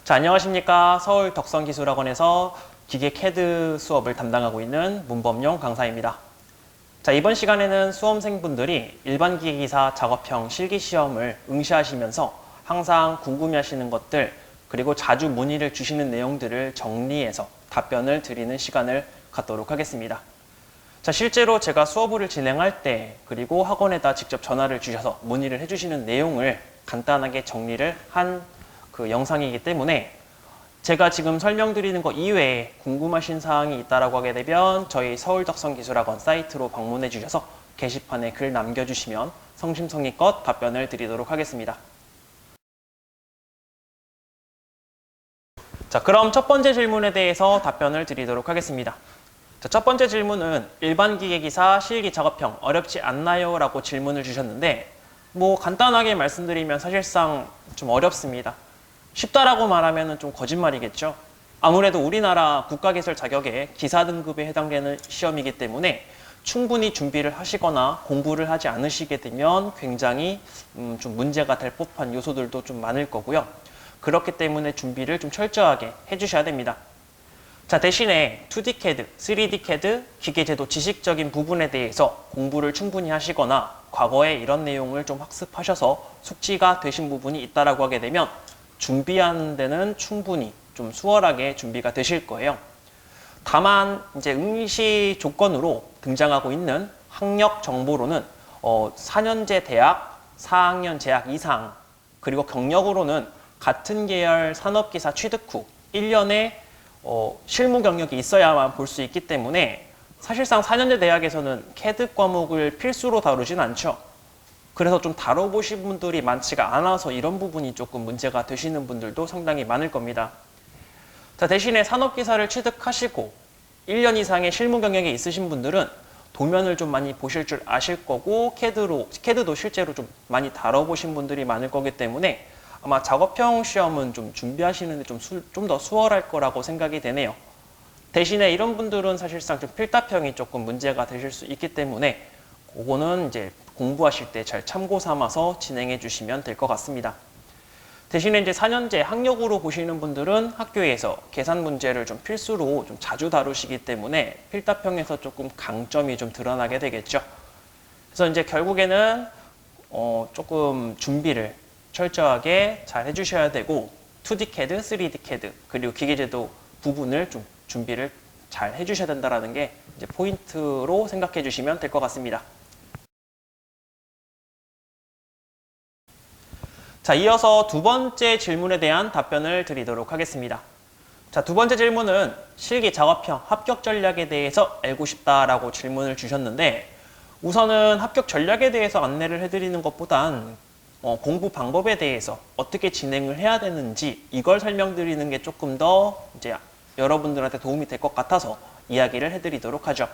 자, 안녕하십니까. 서울 덕성기술학원에서 기계 CAD 수업을 담당하고 있는 문범용 강사입니다. 자, 이번 시간에는 수험생분들이 일반 기계기사 작업형 실기시험을 응시하시면서 항상 궁금해하시는 것들, 그리고 자주 문의를 주시는 내용들을 정리해서 답변을 드리는 시간을 갖도록 하겠습니다. 자, 실제로 제가 수업을 진행할 때, 그리고 학원에다 직접 전화를 주셔서 문의를 해주시는 내용을 간단하게 정리를 한 그 영상이기 때문에 제가 지금 설명드리는 것 이외에 궁금하신 사항이 있다라고 하게 되면 저희 서울덕성기술학원 사이트로 방문해 주셔서 게시판에 글 남겨주시면 성심성의껏 답변을 드리도록 하겠습니다. 자, 그럼 첫 번째 질문에 대해서 답변을 드리도록 하겠습니다. 자, 첫 번째 질문은 일반 기계기사 실기 작업형 어렵지 않나요? 라고 질문을 주셨는데, 간단하게 말씀드리면 사실상 좀 어렵습니다. 쉽다라고 말하면 좀 거짓말이겠죠. 아무래도 우리나라 국가기술 자격의 기사 등급에 해당되는 시험이기 때문에 충분히 준비를 하시거나 공부를 하지 않으시게 되면 굉장히 좀 문제가 될 법한 요소들도 좀 많을 거고요. 그렇기 때문에 준비를 좀 철저하게 해주셔야 됩니다. 자, 대신에 2D CAD, 3D CAD, 기계제도 지식적인 부분에 대해서 공부를 충분히 하시거나 과거에 이런 내용을 좀 학습하셔서 숙지가 되신 부분이 있다라고 하게 되면 준비하는 데는 충분히 좀 수월하게 준비가 되실 거예요. 다만 이제 응시 조건으로 등장하고 있는 학력 정보로는 4년제 대학, 4학년 재학 이상, 그리고 경력으로는 같은 계열 산업기사 취득 후 1년의 실무 경력이 있어야만 볼 수 있기 때문에 사실상 4년제 대학에서는 CAD 과목을 필수로 다루진 않죠. 그래서 좀 다뤄보신 분들이 많지가 않아서 이런 부분이 조금 문제가 되시는 분들도 상당히 많을 겁니다. 자, 대신에 산업기사를 취득하시고 1년 이상의 실무 경력이 있으신 분들은 도면을 좀 많이 보실 줄 아실 거고 CAD도 실제로 좀 많이 다뤄보신 분들이 많을 거기 때문에 아마 작업형 시험은 좀 준비하시는데 좀 더 수월할 거라고 생각이 되네요. 대신에 이런 분들은 사실상 좀 필답형이 조금 문제가 되실 수 있기 때문에 그거는 이제 공부하실 때 잘 참고 삼아서 진행해 주시면 될 것 같습니다. 대신에 이제 4년제 학력으로 보시는 분들은 학교에서 계산 문제를 좀 필수로 좀 자주 다루시기 때문에 필답형에서 조금 강점이 좀 드러나게 되겠죠. 그래서 이제 결국에는 조금 준비를 철저하게 잘 해주셔야 되고 2D CAD, 3D CAD 그리고 기계제도 부분을 좀 준비를 잘 해주셔야 된다는 게 이제 포인트로 생각해 주시면 될 것 같습니다. 자, 이어서 두 번째 질문에 대한 답변을 드리도록 하겠습니다. 자, 두 번째 질문은 실기 작업형 합격 전략에 대해서 알고 싶다라고 질문을 주셨는데, 우선은 합격 전략에 대해서 안내를 해드리는 것보단 공부 방법에 대해서 어떻게 진행을 해야 되는지 이걸 설명드리는 게 조금 더 이제 여러분들한테 도움이 될 것 같아서 이야기를 해드리도록 하죠.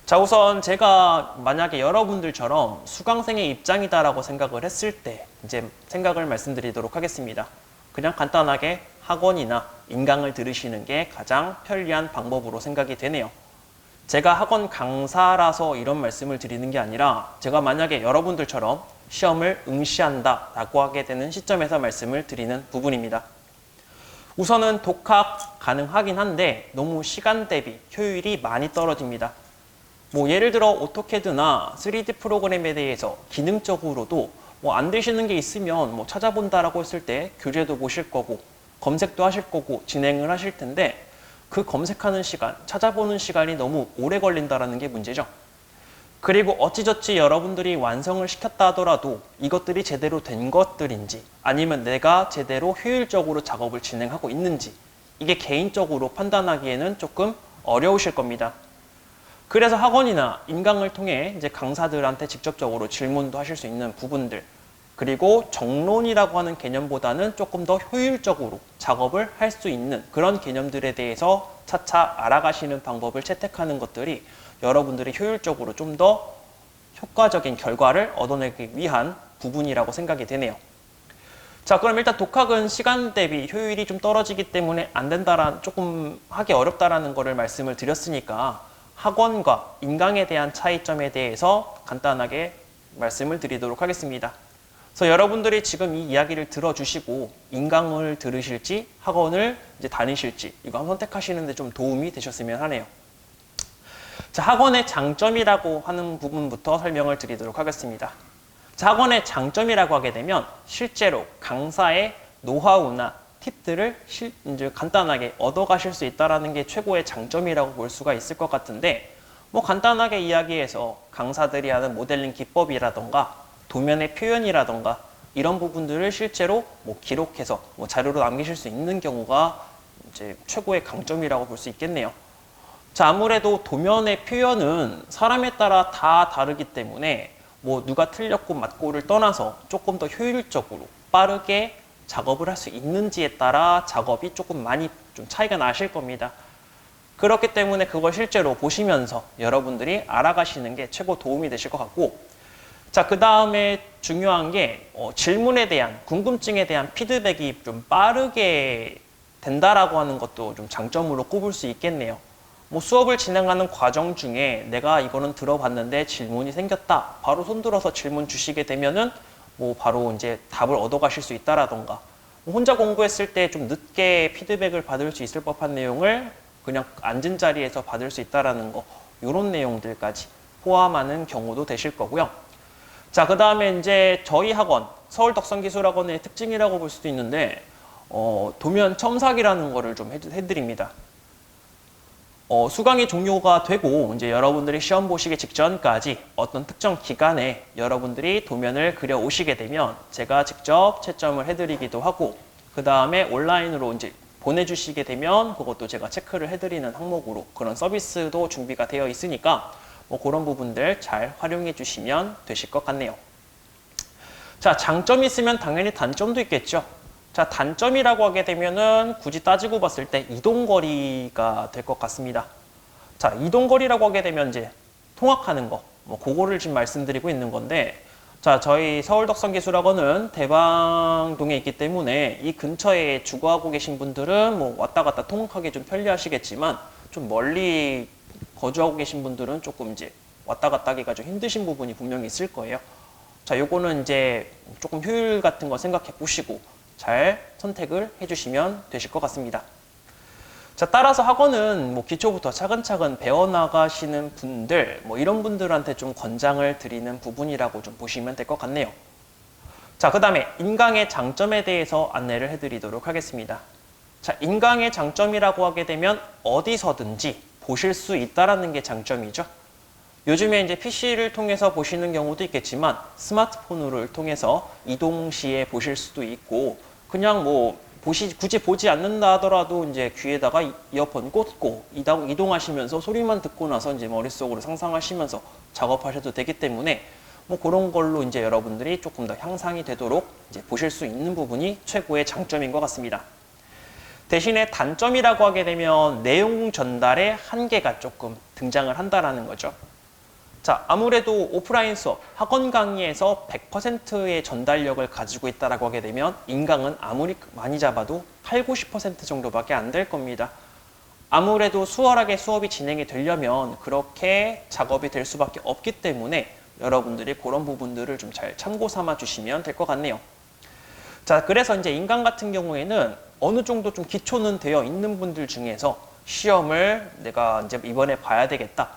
자, 우선 제가 만약에 여러분들처럼 수강생의 입장이다라고 생각을 했을 때 이제 생각을 말씀드리도록 하겠습니다. 그냥 간단하게 학원이나 인강을 들으시는 게 가장 편리한 방법으로 생각이 되네요. 제가 학원 강사라서 이런 말씀을 드리는 게 아니라 제가 만약에 여러분들처럼 시험을 응시한다라고 하게 되는 시점에서 말씀을 드리는 부분입니다. 우선은 독학 가능하긴 한데 너무 시간 대비 효율이 많이 떨어집니다. 예를 들어 오토캐드나 3D 프로그램에 대해서 기능적으로도 안 되시는 게 있으면 찾아본다라고 했을 때 교재도 보실 거고 검색도 하실 거고 진행을 하실 텐데 그 검색하는 시간, 찾아보는 시간이 너무 오래 걸린다라는 게 문제죠. 그리고 어찌저찌 여러분들이 완성을 시켰다 하더라도 이것들이 제대로 된 것들인지 아니면 내가 제대로 효율적으로 작업을 진행하고 있는지 이게 개인적으로 판단하기에는 조금 어려우실 겁니다. 그래서 학원이나 인강을 통해 이제 강사들한테 직접적으로 질문도 하실 수 있는 부분들, 그리고 정론이라고 하는 개념보다는 조금 더 효율적으로 작업을 할 수 있는 그런 개념들에 대해서 차차 알아가시는 방법을 채택하는 것들이 여러분들이 효율적으로 좀 더 효과적인 결과를 얻어내기 위한 부분이라고 생각이 되네요. 자, 그럼 일단 독학은 시간 대비 효율이 좀 떨어지기 때문에 안 된다라는, 조금 하기 어렵다라는 거를 말씀을 드렸으니까 학원과 인강에 대한 차이점에 대해서 간단하게 말씀을 드리도록 하겠습니다. 그래서 여러분들이 지금 이 이야기를 들어주시고 인강을 들으실지 학원을 이제 다니실지 이거 한번 선택하시는데 좀 도움이 되셨으면 하네요. 자, 학원의 장점이라고 하는 부분부터 설명을 드리도록 하겠습니다. 자, 학원의 장점이라고 하게 되면 실제로 강사의 노하우나 팁들을 이제 간단하게 얻어가실 수 있다는 게 최고의 장점이라고 볼 수가 있을 것 같은데, 뭐 간단하게 이야기해서 강사들이 하는 모델링 기법이라던가 도면의 표현이라던가 이런 부분들을 실제로 뭐 기록해서 뭐 자료로 남기실 수 있는 경우가 이제 최고의 강점이라고 볼 수 있겠네요. 자, 아무래도 도면의 표현은 사람에 따라 다 다르기 때문에 뭐 누가 틀렸고 맞고를 떠나서 조금 더 효율적으로 빠르게 작업을 할 수 있는지에 따라 작업이 조금 많이 좀 차이가 나실 겁니다. 그렇기 때문에 그걸 실제로 보시면서 여러분들이 알아가시는 게 최고 도움이 되실 것 같고, 자, 그 다음에 중요한 게 질문에 대한 궁금증에 대한 피드백이 좀 빠르게 된다라고 하는 것도 좀 장점으로 꼽을 수 있겠네요. 뭐 수업을 진행하는 과정 중에 내가 이거는 들어봤는데 질문이 생겼다. 바로 손들어서 질문 주시게 되면은 뭐 바로 이제 답을 얻어가실 수 있다라던가, 혼자 공부했을 때 좀 늦게 피드백을 받을 수 있을 법한 내용을 그냥 앉은 자리에서 받을 수 있다라는 거, 이런 내용들까지 포함하는 경우도 되실 거고요. 자, 그 다음에 이제 저희 학원, 서울덕성기술학원의 특징이라고 볼 수도 있는데, 도면 첨삭이라는 거를 좀 해드립니다. 수강이 종료가 되고, 이제 여러분들이 시험 보시기 직전까지 어떤 특정 기간에 여러분들이 도면을 그려 오시게 되면 제가 직접 채점을 해드리기도 하고, 그 다음에 온라인으로 이제 보내주시게 되면 그것도 제가 체크를 해드리는 항목으로 그런 서비스도 준비가 되어 있으니까 뭐 그런 부분들 잘 활용해 주시면 되실 것 같네요. 자, 장점이 있으면 당연히 단점도 있겠죠. 자, 단점이라고 하게 되면은 굳이 따지고 봤을 때 이동거리가 될 것 같습니다. 자, 이동거리라고 하게 되면 이제 통학하는 거, 뭐 그거를 지금 말씀드리고 있는 건데, 자, 저희 서울덕성기술학원은 대방동에 있기 때문에 이 근처에 주거하고 계신 분들은 뭐 왔다 갔다 통학하기 좀 편리하시겠지만, 좀 멀리 거주하고 계신 분들은 조금 이제 왔다 갔다 하기가 좀 힘드신 부분이 분명히 있을 거예요. 자, 요거는 이제 조금 효율 같은 거 생각해 보시고 잘 선택을 해주시면 되실 것 같습니다. 자, 따라서 학원은 뭐 기초부터 차근차근 배워나가시는 분들, 뭐 이런 분들한테 좀 권장을 드리는 부분이라고 좀 보시면 될 것 같네요. 자, 그 다음에 인강의 장점에 대해서 안내를 해드리도록 하겠습니다. 자, 인강의 장점이라고 하게 되면 어디서든지 보실 수 있다라는 게 장점이죠. 요즘에 이제 PC를 통해서 보시는 경우도 있겠지만 스마트폰을 통해서 이동 시에 보실 수도 있고, 그냥 뭐 굳이 보지 않는다 하더라도 이제 귀에다가 이어폰 꽂고 이동하시면서 소리만 듣고 나서 이제 머릿속으로 상상하시면서 작업하셔도 되기 때문에 뭐 그런 걸로 이제 여러분들이 조금 더 향상이 되도록 이제 보실 수 있는 부분이 최고의 장점인 것 같습니다. 대신에 단점이라고 하게 되면 내용 전달의 한계가 조금 등장을 한다라는 거죠. 자, 아무래도 오프라인 수업, 학원 강의에서 100%의 전달력을 가지고 있다라고 하게 되면 인강은 아무리 많이 잡아도 8, 90% 정도밖에 안 될 겁니다. 아무래도 수월하게 수업이 진행이 되려면 그렇게 작업이 될 수밖에 없기 때문에 여러분들이 그런 부분들을 좀 잘 참고 삼아 주시면 될 것 같네요. 자, 그래서 이제 인강 같은 경우에는 어느 정도 좀 기초는 되어 있는 분들 중에서 시험을 내가 이제 이번에 봐야 되겠다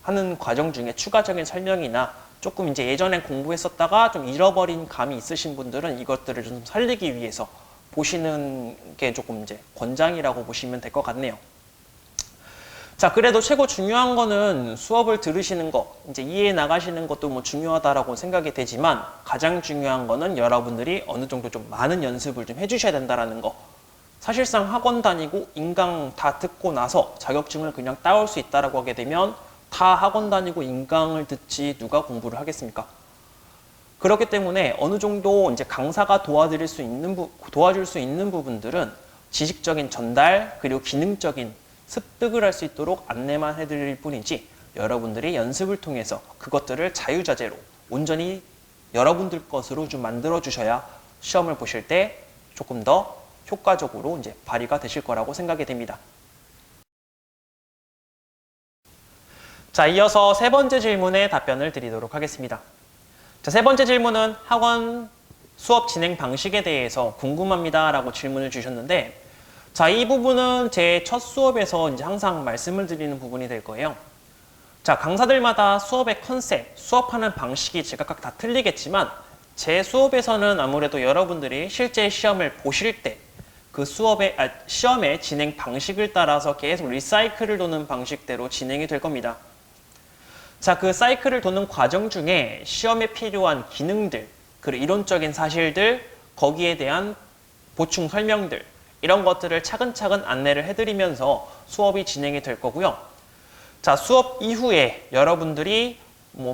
하는 과정 중에 추가적인 설명이나 조금 이제 예전에 공부했었다가 좀 잃어버린 감이 있으신 분들은 이것들을 좀 살리기 위해서 보시는 게 조금 이제 권장이라고 보시면 될 것 같네요. 자, 그래도 최고 중요한 거는 수업을 들으시는 거, 이제 이해해 나가시는 것도 뭐 중요하다라고 생각이 되지만 가장 중요한 거는 여러분들이 어느 정도 좀 많은 연습을 좀 해주셔야 된다라는 거. 사실상 학원 다니고 인강 다 듣고 나서 자격증을 그냥 따올 수 있다라고 하게 되면 다 학원 다니고 인강을 듣지 누가 공부를 하겠습니까? 그렇기 때문에 어느 정도 이제 강사가 도와줄 수 있는 부분들은 지식적인 전달 그리고 기능적인 습득을 할 수 있도록 안내만 해드릴 뿐이지 여러분들이 연습을 통해서 그것들을 자유자재로 온전히 여러분들 것으로 좀 만들어 주셔야 시험을 보실 때 조금 더 효과적으로 이제 발휘가 되실 거라고 생각이 됩니다. 자, 이어서 세 번째 질문에 답변을 드리도록 하겠습니다. 자, 세 번째 질문은 학원 수업 진행 방식에 대해서 궁금합니다 라고 질문을 주셨는데, 자, 이 부분은 제 첫 수업에서 이제 항상 말씀을 드리는 부분이 될 거예요. 자, 강사들마다 수업의 컨셉, 수업하는 방식이 제각각 다 틀리겠지만, 제 수업에서는 아무래도 여러분들이 실제 시험을 보실 때 그 시험의 진행 방식을 따라서 계속 리사이클을 도는 방식대로 진행이 될 겁니다. 자, 그 사이클을 도는 과정 중에 시험에 필요한 기능들, 그리고 이론적인 사실들, 거기에 대한 보충 설명들, 이런 것들을 차근차근 안내를 해드리면서 수업이 진행이 될 거고요. 자, 수업 이후에 여러분들이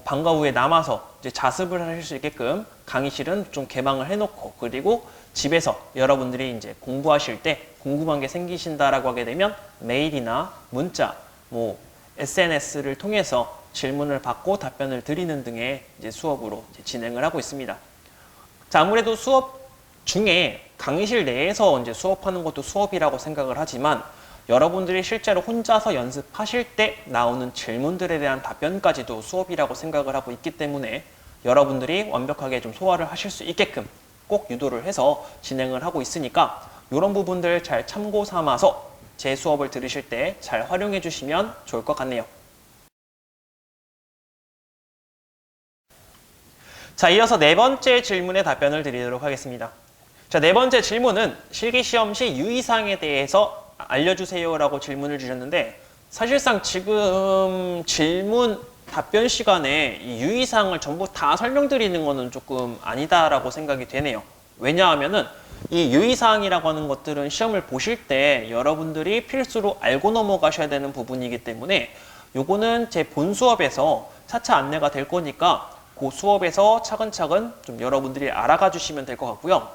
방과 후에 남아서 이제 자습을 하실 수 있게끔 강의실은 좀 개방을 해놓고, 그리고 집에서 여러분들이 이제 공부하실 때 궁금한 게 생기신다라고 하게 되면 메일이나 문자, SNS를 통해서 질문을 받고 답변을 드리는 등의 이제 수업으로 이제 진행을 하고 있습니다. 자, 아무래도 수업 중에 강의실 내에서 이제 수업하는 것도 수업이라고 생각을 하지만, 여러분들이 실제로 혼자서 연습하실 때 나오는 질문들에 대한 답변까지도 수업이라고 생각을 하고 있기 때문에 여러분들이 완벽하게 좀 소화를 하실 수 있게끔 꼭 유도를 해서 진행을 하고 있으니까, 이런 부분들 잘 참고 삼아서 제 수업을 들으실 때 잘 활용해 주시면 좋을 것 같네요. 자, 이어서 네 번째 질문에 답변을 드리도록 하겠습니다. 자, 네 번째 질문은 실기시험 시 유의사항에 대해서 알려주세요 라고 질문을 주셨는데, 사실상 지금 질문 답변 시간에 이 유의사항을 전부 다 설명드리는 거는 조금 아니다라고 생각이 되네요. 왜냐하면은 이 유의사항이라고 하는 것들은 시험을 보실 때 여러분들이 필수로 알고 넘어가셔야 되는 부분이기 때문에 요거는 제 본 수업에서 차차 안내가 될 거니까 그 수업에서 차근차근 좀 여러분들이 알아가 주시면 될 것 같고요.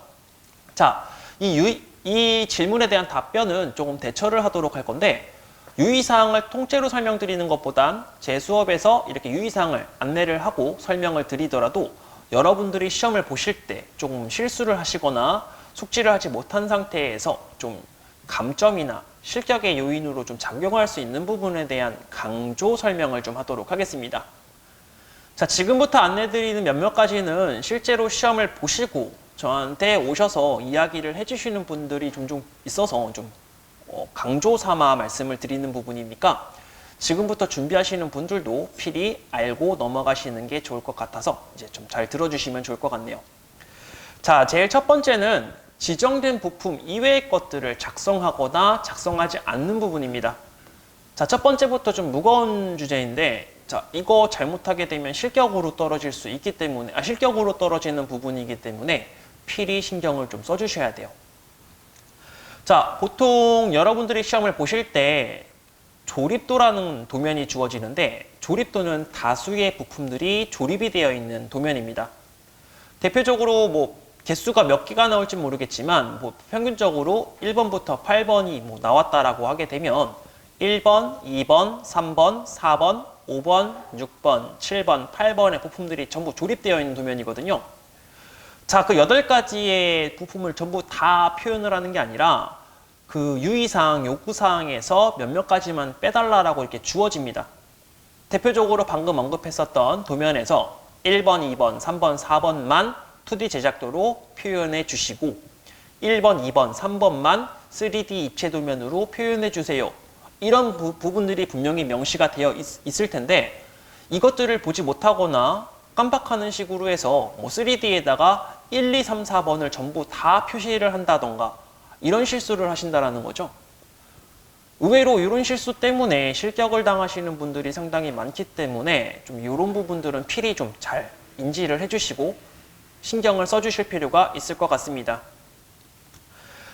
자, 이 질문에 대한 답변은 조금 대처를 하도록 할 건데, 유의사항을 통째로 설명드리는 것보단 제 수업에서 이렇게 유의사항을 안내를 하고 설명을 드리더라도 여러분들이 시험을 보실 때 조금 실수를 하시거나 숙지를 하지 못한 상태에서 좀 감점이나 실격의 요인으로 좀 작용할 수 있는 부분에 대한 강조 설명을 좀 하도록 하겠습니다. 자, 지금부터 안내드리는 몇몇 가지는 실제로 시험을 보시고 저한테 오셔서 이야기를 해주시는 분들이 종종 있어서 좀 강조 삼아 말씀을 드리는 부분이니까 지금부터 준비하시는 분들도 필히 알고 넘어가시는 게 좋을 것 같아서 이제 좀 잘 들어주시면 좋을 것 같네요. 자, 제일 첫 번째는 지정된 부품 이외의 것들을 작성하거나 작성하지 않는 부분입니다. 자, 첫 번째부터 좀 무거운 주제인데, 자, 이거 잘못하게 되면 실격으로 떨어질 수 있기 때문에, 실격으로 떨어지는 부분이기 때문에 필히 신경을 좀 써주셔야 돼요. 자, 보통 여러분들이 시험을 보실 때 조립도라는 도면이 주어지는데, 조립도는 다수의 부품들이 조립이 되어 있는 도면입니다. 대표적으로 개수가 몇 개가 나올지 모르겠지만 평균적으로 1번부터 8번이 나왔다라고 하게 되면 1번, 2번, 3번, 4번, 5번, 6번, 7번, 8번의 부품들이 전부 조립되어 있는 도면이거든요. 자, 그 8가지의 부품을 전부 다 표현을 하는 게 아니라 그 유의사항, 요구사항에서 몇몇 가지만 빼달라라고 이렇게 주어집니다. 대표적으로 방금 언급했었던 도면에서 1번, 2번, 3번, 4번만 2D 제작도로 표현해 주시고 1번, 2번, 3번만 3D 입체 도면으로 표현해 주세요. 이런 부분들이 분명히 명시가 되어 있을 텐데, 이것들을 보지 못하거나 깜빡하는 식으로 해서 3D에다가 1, 2, 3, 4번을 전부 다 표시를 한다던가 이런 실수를 하신다라는 거죠. 의외로 이런 실수 때문에 실격을 당하시는 분들이 상당히 많기 때문에 좀 이런 부분들은 필히 좀 잘 인지를 해주시고 신경을 써주실 필요가 있을 것 같습니다.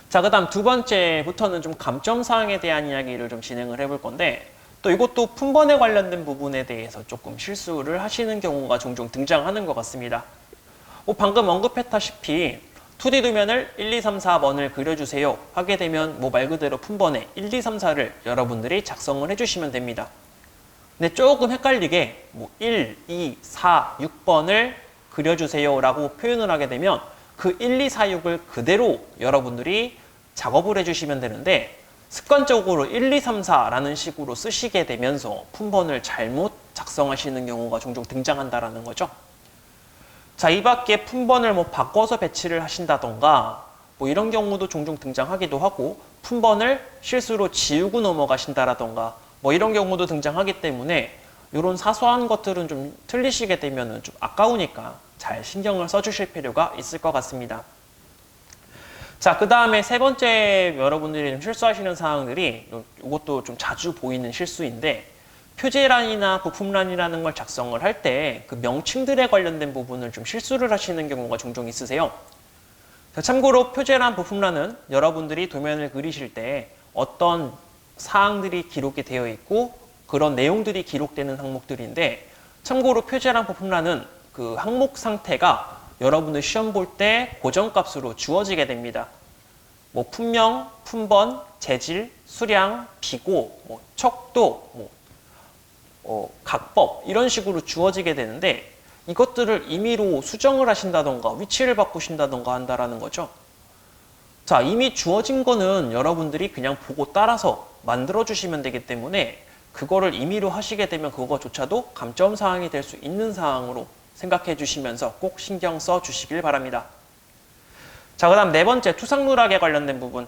자, 그 다음 두 번째부터는 좀 감점사항에 대한 이야기를 좀 진행을 해볼 건데, 또 이것도 품번에 관련된 부분에 대해서 조금 실수를 하시는 경우가 종종 등장하는 것 같습니다. 방금 언급했다시피 2D 도면을 1, 2, 3, 4번을 그려주세요 하게 되면 말 그대로 품번에 1, 2, 3, 4를 여러분들이 작성을 해주시면 됩니다. 근데 조금 헷갈리게 1, 2, 4, 6번을 그려주세요 라고 표현을 하게 되면 그 1, 2, 4, 6을 그대로 여러분들이 작업을 해주시면 되는데, 습관적으로 1, 2, 3, 4라는 식으로 쓰시게 되면서 품번을 잘못 작성하시는 경우가 종종 등장한다라는 거죠. 자, 이 밖에 품번을 뭐 바꿔서 배치를 하신다던가 뭐 이런 경우도 종종 등장하기도 하고, 품번을 실수로 지우고 넘어가신다라던가 뭐 이런 경우도 등장하기 때문에 이런 사소한 것들은 좀 틀리시게 되면 좀 아까우니까 잘 신경을 써주실 필요가 있을 것 같습니다. 자, 그 다음에 세 번째 여러분들이 좀 실수하시는 사항들이, 이것도 좀 자주 보이는 실수인데, 표제란이나 부품란이라는 걸 작성을 할 때 그 명칭들에 관련된 부분을 좀 실수를 하시는 경우가 종종 있으세요. 자, 참고로 표제란, 부품란은 여러분들이 도면을 그리실 때 어떤 사항들이 기록이 되어 있고 그런 내용들이 기록되는 항목들인데, 참고로 표제란, 부품란은 그 항목 상태가 여러분들 시험 볼 때 고정값으로 주어지게 됩니다. 뭐 품명, 품번, 재질, 수량, 비고, 뭐 척도, 각법 이런 식으로 주어지게 되는데, 이것들을 임의로 수정을 하신다던가 위치를 바꾸신다던가 한다라는 거죠. 자, 이미 주어진 거는 여러분들이 그냥 보고 따라서 만들어 주시면 되기 때문에 그거를 임의로 하시게 되면 그거조차도 감점 사항이 될 수 있는 사항으로 생각해 주시면서 꼭 신경 써 주시길 바랍니다. 자, 그 다음 네 번째, 투상 누락에 관련된 부분.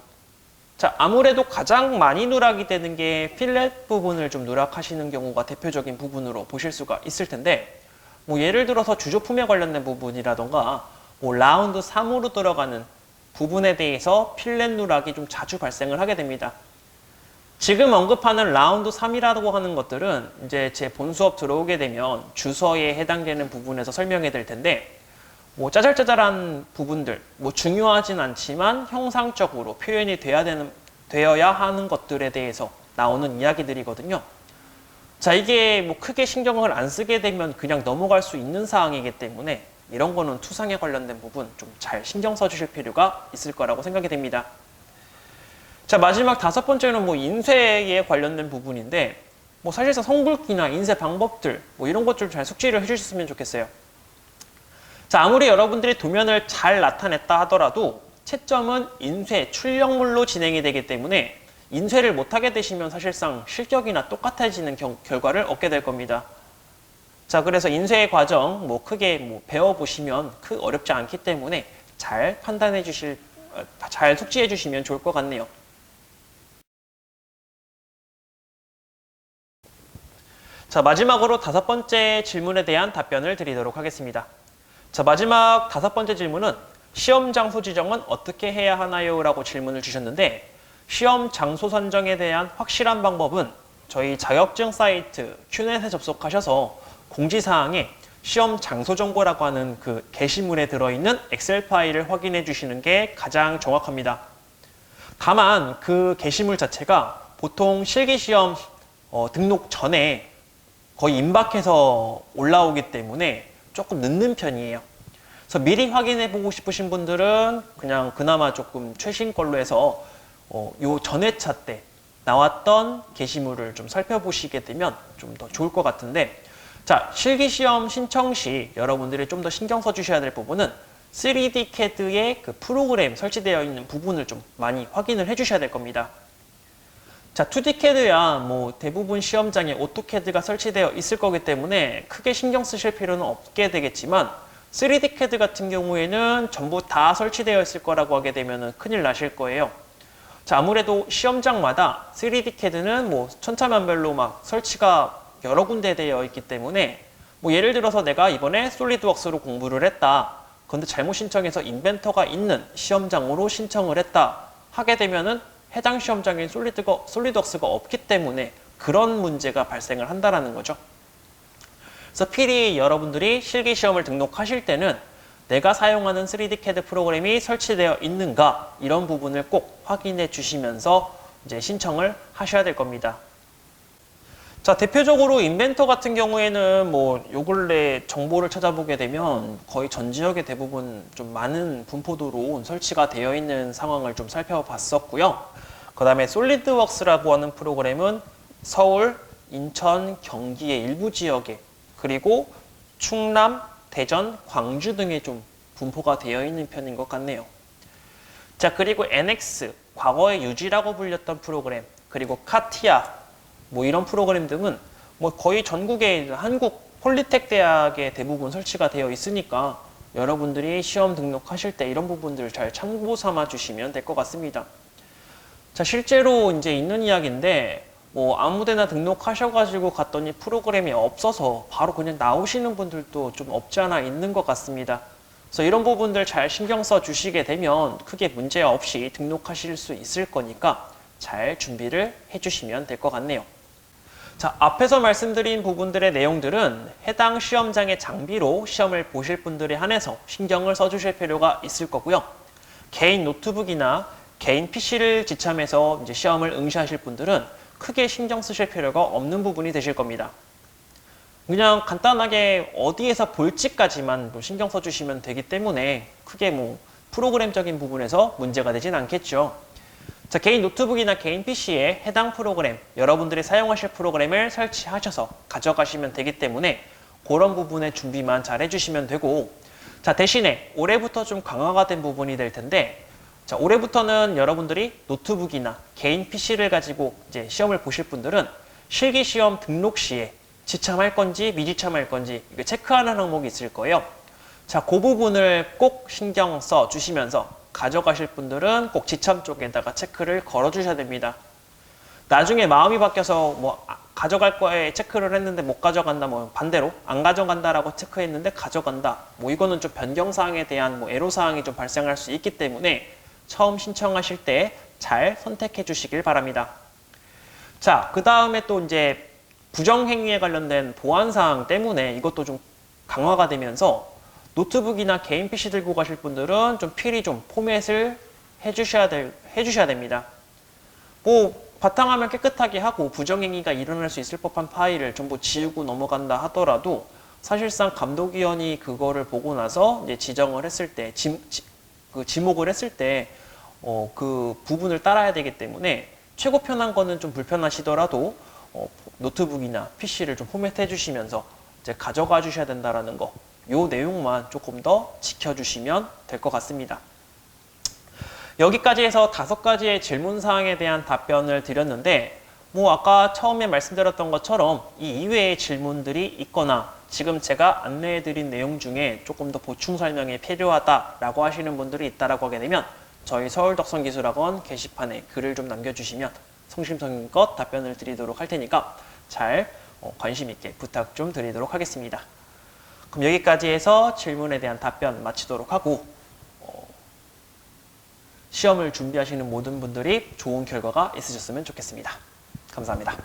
자, 아무래도 가장 많이 누락이 되는 게 필렛 부분을 좀 누락하시는 경우가 대표적인 부분으로 보실 수가 있을 텐데, 뭐 예를 들어서 주조품에 관련된 부분이라던가 뭐 라운드 3으로 들어가는 부분에 대해서 필렛 누락이 좀 자주 발생을 하게 됩니다. 지금 언급하는 라운드 3이라고 하는 것들은 이제 제 본 수업 들어오게 되면 주서에 해당되는 부분에서 설명해 드릴 텐데, 뭐 짜잘짜잘한 부분들, 뭐 중요하진 않지만 형상적으로 표현이 되어야 하는 것들에 대해서 나오는 이야기들이거든요. 자, 이게 뭐 크게 신경을 안 쓰게 되면 그냥 넘어갈 수 있는 사항이기 때문에 이런 거는 투상에 관련된 부분 좀 잘 신경 써주실 필요가 있을 거라고 생각이 됩니다. 자, 마지막 다섯 번째는 뭐 인쇄에 관련된 부분인데, 뭐 사실상 성불기나 인쇄 방법들 뭐 이런 것들 잘 숙지를 해주셨으면 좋겠어요. 자, 아무리 여러분들이 도면을 잘 나타냈다 하더라도 채점은 인쇄, 출력물로 진행이 되기 때문에 인쇄를 못하게 되시면 사실상 실격이나 똑같아지는 결과를 얻게 될 겁니다. 자, 그래서 인쇄의 과정 뭐 크게 뭐 배워보시면 어렵지 않기 때문에 잘 잘 숙지해 주시면 좋을 것 같네요. 자, 마지막으로 다섯 번째 질문에 대한 답변을 드리도록 하겠습니다. 자, 마지막 다섯 번째 질문은 시험 장소 지정은 어떻게 해야 하나요? 라고 질문을 주셨는데, 시험 장소 선정에 대한 확실한 방법은 저희 자격증 사이트 큐넷에 접속하셔서 공지사항에 시험 장소 정보라고 하는 그 게시물에 들어있는 엑셀 파일을 확인해 주시는 게 가장 정확합니다. 다만 그 게시물 자체가 보통 실기시험 등록 전에 거의 임박해서 올라오기 때문에 조금 늦는 편이에요. 그래서 미리 확인해 보고 싶으신 분들은 그냥 그나마 조금 최신 걸로 해서 요 전회차 때 나왔던 게시물을 좀 살펴보시게 되면 좀 더 좋을 것 같은데, 자, 실기시험 신청 시 여러분들이 좀 더 신경 써주셔야 될 부분은 3D CAD의 그 프로그램 설치되어 있는 부분을 좀 많이 확인을 해주셔야 될 겁니다. 자, 2D CAD야 뭐 대부분 시험장에 오토캐드가 설치되어 있을 거기 때문에 크게 신경 쓰실 필요는 없게 되겠지만, 3D CAD 같은 경우에는 전부 다 설치되어 있을 거라고 하게 되면 큰일 나실 거예요. 자, 아무래도 시험장마다 3D CAD는 뭐 천차만별로 막 설치가 여러 군데 되어 있기 때문에, 뭐 예를 들어서 내가 이번에 솔리드웍스로 공부를 했다. 근데 잘못 신청해서 인벤터가 있는 시험장으로 신청을 했다. 하게 되면은 해당 시험장에 솔리드웍스가 없기 때문에 그런 문제가 발생을 한다라는 거죠. 그래서 필히 여러분들이 실기시험을 등록하실 때는 내가 사용하는 3D CAD 프로그램이 설치되어 있는가, 이런 부분을 꼭 확인해 주시면서 이제 신청을 하셔야 될 겁니다. 자, 대표적으로 인벤터 같은 경우에는 뭐 요 근래 정보를 찾아보게 되면 거의 전 지역에 대부분 좀 많은 분포도로 설치가 되어 있는 상황을 좀 살펴봤었고요. 그 다음에 솔리드웍스라고 하는 프로그램은 서울, 인천, 경기의 일부 지역에, 그리고 충남, 대전, 광주 등에 좀 분포가 되어 있는 편인 것 같네요. 자, 그리고 NX, 과거의 유지라고 불렸던 프로그램, 그리고 카티아, 뭐 이런 프로그램 등은 뭐 거의 전국의 한국 폴리텍 대학에 대부분 설치가 되어 있으니까 여러분들이 시험 등록하실 때 이런 부분들 잘 참고 삼아 주시면 될 것 같습니다. 자, 실제로 이제 있는 이야기인데 뭐 아무데나 등록하셔가지고 갔더니 프로그램이 없어서 바로 그냥 나오시는 분들도 좀 없지 않아 있는 것 같습니다. 그래서 이런 부분들 잘 신경 써 주시게 되면 크게 문제 없이 등록하실 수 있을 거니까 잘 준비를 해주시면 될 것 같네요. 자, 앞에서 말씀드린 부분들의 내용들은 해당 시험장의 장비로 시험을 보실 분들에 한해서 신경을 써주실 필요가 있을 거고요. 개인 노트북이나 개인 PC를 지참해서 이제 시험을 응시하실 분들은 크게 신경 쓰실 필요가 없는 부분이 되실 겁니다. 그냥 간단하게 어디에서 볼지까지만 신경 써주시면 되기 때문에 크게 뭐 프로그램적인 부분에서 문제가 되진 않겠죠. 자, 개인 노트북이나 개인 PC에 해당 프로그램, 여러분들이 사용하실 프로그램을 설치하셔서 가져가시면 되기 때문에 그런 부분의 준비만 잘 해주시면 되고, 자, 대신에 올해부터 좀 강화가 된 부분이 될 텐데, 자, 올해부터는 여러분들이 노트북이나 개인 PC를 가지고 이제 시험을 보실 분들은 실기시험 등록 시에 지참할 건지 미지참할 건지 이거 체크하는 항목이 있을 거예요. 자, 그 부분을 꼭 신경 써 주시면서 가져가실 분들은 꼭 지참 쪽에다가 체크를 걸어 주셔야 됩니다. 나중에 마음이 바뀌어서 뭐 가져갈 거에 체크를 했는데 못 가져간다, 뭐 반대로 안 가져간다라고 체크했는데 가져간다, 뭐 이거는 좀 변경사항에 대한 뭐 애로사항이 좀 발생할 수 있기 때문에 처음 신청하실 때 잘 선택해 주시길 바랍니다. 자, 그 다음에 또 이제 부정행위에 관련된 보안사항 때문에 이것도 좀 강화가 되면서 노트북이나 개인 PC 들고 가실 분들은 좀 필히 좀 포맷을 해주셔야 됩니다. 뭐 바탕화면 깨끗하게 하고 부정행위가 일어날 수 있을 법한 파일을 전부 지우고 넘어간다 하더라도 사실상 감독위원이 그거를 보고 나서 이제 지정을 했을 때, 지목을 했을 때 그 부분을 따라야 되기 때문에 최고 편한 거는 좀 불편하시더라도 노트북이나 PC를 좀 포맷해 주시면서 이제 가져가 주셔야 된다라는 거, 요 내용만 조금 더 지켜주시면 될 것 같습니다. 여기까지 해서 5가지의 질문사항에 대한 답변을 드렸는데, 뭐 아까 처음에 말씀드렸던 것처럼 이 이외의 질문들이 있거나 지금 제가 안내해드린 내용 중에 조금 더 보충 설명이 필요하다라고 하시는 분들이 있다라고 하게 되면 저희 서울덕성기술학원 게시판에 글을 좀 남겨주시면 성심성의껏 답변을 드리도록 할 테니까 잘 관심 있게 부탁 좀 드리도록 하겠습니다. 그럼 여기까지 해서 질문에 대한 답변 마치도록 하고 시험을 준비하시는 모든 분들이 좋은 결과가 있으셨으면 좋겠습니다. 감사합니다.